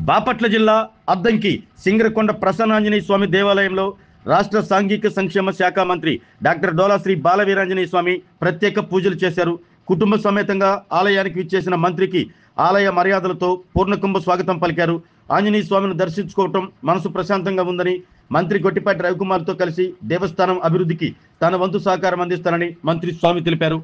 బాపట్ల జిల్లా అద్దంకి సింగరకొండ ప్రసన్నాంజనేయ స్వామి దేవాలయంలో రాష్ట్ర సాంఘిక సంక్షేమ శాఖ మంత్రి డాక్టర్ డోలాశ్రీ బాలవీరాంజనేయ స్వామి ప్రత్యేక పూజలు చేశారు. కుటుంబ సమేతంగా ఆలయానికి విచ్చేసిన మంత్రికి ఆలయ మర్యాదలతో పూర్ణకుంభ స్వాగతం పలికారు. ఆంజనేయ స్వామిని దర్శించుకోవటం మనసు ప్రశాంతంగా ఉందని మంత్రి గొట్టిపాటి రవికుమార్తో కలిసి దేవస్థానం అభివృద్ధికి తన వంతు సహకారం అందిస్తానని మంత్రి స్వామి తెలిపారు.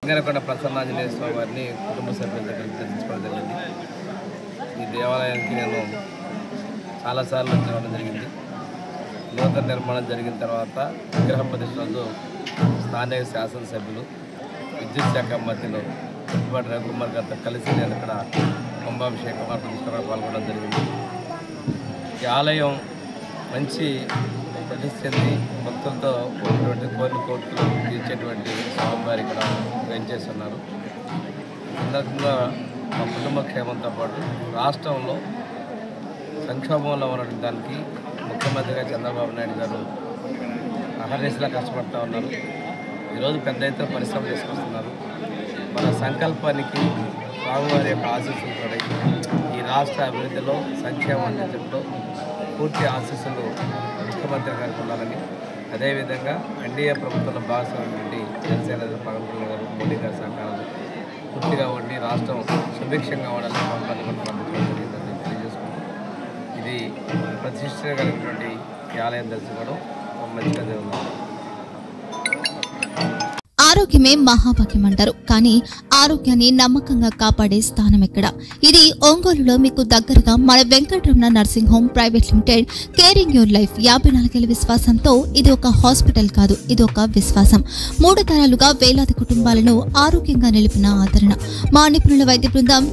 సింగరకొండ ప్రసన్నాంజనేయ స్వామి వారిని కుటుంబ సభ్యుల దగ్గర దర్శించుకోవడం జరిగింది. ఈ దేవాలయానికి నేను చాలాసార్లు రావడం జరిగింది. నూతన నిర్మాణం జరిగిన తర్వాత విగ్రహ ప్రతిష్టలో స్థానిక శాసనసభ్యులు విద్యుత్ శాఖ మంత్రులు గొట్టిపాటి రవికుమార్ గారితో కలిసి నేను ఇక్కడ కుంభాభిషేకం ప్రతిష్టలో పాల్గొనడం జరిగింది. ఈ ఆలయం మంచి ప్రతిష్ఠించి భక్తులతో ఉన్నటువంటి కోరికలు తీర్చేటువంటి స్వామివారి ఇక్కడ వేంచేస్తున్నారు. సందర్భంగా మా కుటుంబ క్షేమంతో పాటు రాష్ట్రంలో సంక్షోభంలో ఉన్నటువంటి దానికి ముఖ్యమంత్రిగా చంద్రబాబు నాయుడు గారు అహర్నిశలా కష్టపడుతూ ఉన్నారు. ఈరోజు పెద్ద ఎత్తున పరిశ్రమ తీసుకొస్తున్నారు. మన సంకల్పానికి స్వామివారి యొక్క ఆశీస్సులు ఈ రాష్ట్ర అభివృద్ధిలో సంక్షేమం అందించడంలో పూర్తి ఆశీస్సులు ముఖ్యమంత్రి గారికి ఉండాలని, అదేవిధంగా ఎన్డీఏ ప్రభుత్వంలో భాగస్వామి జనసేన పవన్ కళ్యాణ్ గారు మోడీ గారి సహకారాలు పూర్తిగా ఉండి రాష్ట్రం సుభిక్షంగా ఉండాలని పవన్ జరిగిందని తెలియజేసుకుంటూ ఇది ప్రతిష్ట కలిగినటువంటి ఆలయం దర్శించడం మంచిగా ఉంది. ఆరోగ్యమే మహాభాగ్యం అంటారు, కానీ ఆరోగ్యాన్ని నమ్మకంగా కాపాడే స్థానం ఎక్కడ? ఇది ఒంగోలులో మీకు దగ్గరగా మన Venkataramana nursing home private limited. Caring your life 54 ఏళ్ల విశ్వాసంతో ఇది ఒక హాస్పిటల్ కాదు, ఇది ఒక విశ్వాసం. 3 తరాలుగా వేలాది కుటుంబాలను ఆరోగ్యంగా నిలిపిన ఆదరణ. మా నిపుణుల వైద్య బృందం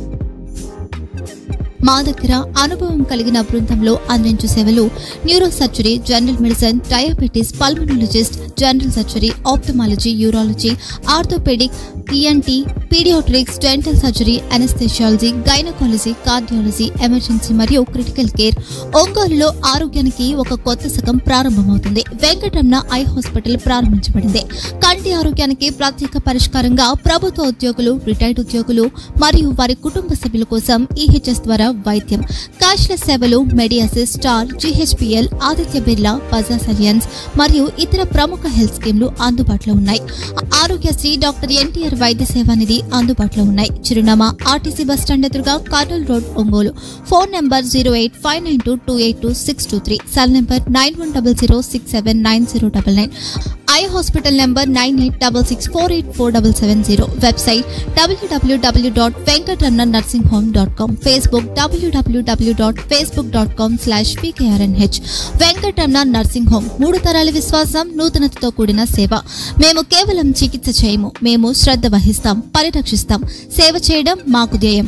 మా దగ్గర అనుభవం కలిగిన బృందంలో అందించే సేవలు neuro surgery, general medicine, diabetes, pulmonologist, general surgery, ophthalmology, urology, orthopaedic, ENT, paediatrics, dental surgery, anaesthesiology, gynaecology, cardiology, emergency మరియు క్రిటికల్ కేర్. ఒంగోలులో ఆరోగ్యానికి ఒక కొత్త శకం ప్రారంభమవుతుంది. వెంకటరమణ ఐ హాస్పిటల్ ప్రారంభించబడింది. కంటి ఆరోగ్యానికి ప్రత్యేక పరిష్కారంగా ప్రభుత్వ ఉద్యోగులు, రిటైర్డ్ ఉద్యోగులు మరియు వారి కుటుంబ సభ్యుల కోసం ఈహెచ్ఎస్ ద్వారా వైద్యం, క్యాష్లెస్ సేవలు, మెడియాసిస్, స్టార్, జీహెచ్పీఎల్, ఆదిత్య బిర్లా, బజాజ్ అలియన్స్ మరియు ఇతర ప్రముఖ హెల్త్ స్కీమ్లు అందుబాటులో ఉన్నాయి. ఆరోగ్యశ్రీ, డాక్టర్ ఎన్టీఆర్ వైద్య సేవా నిధి అందుబాటులో ఉన్నాయి. చిరునామా ఆర్టీసీ బస్టాండ్ ఎదురుగా, Kurnool road, Ongole. Phone number 08592282623, cell number 9100679099. Eye hospital number 9866484770. Website www.venkatramannursing.com. Facebook www.facebook.com/pkrnh. Venkataramana nursing home, 3 తరాల విశ్వాసం, నూతనతతో కూడిన సేవ. మేము కేవలం చికిత్స చేయము, మేము శ్రద్ధ వహిస్తాం, పరిరక్షిస్తాం. సేవ చేయడం మాకు ధ్యేయం.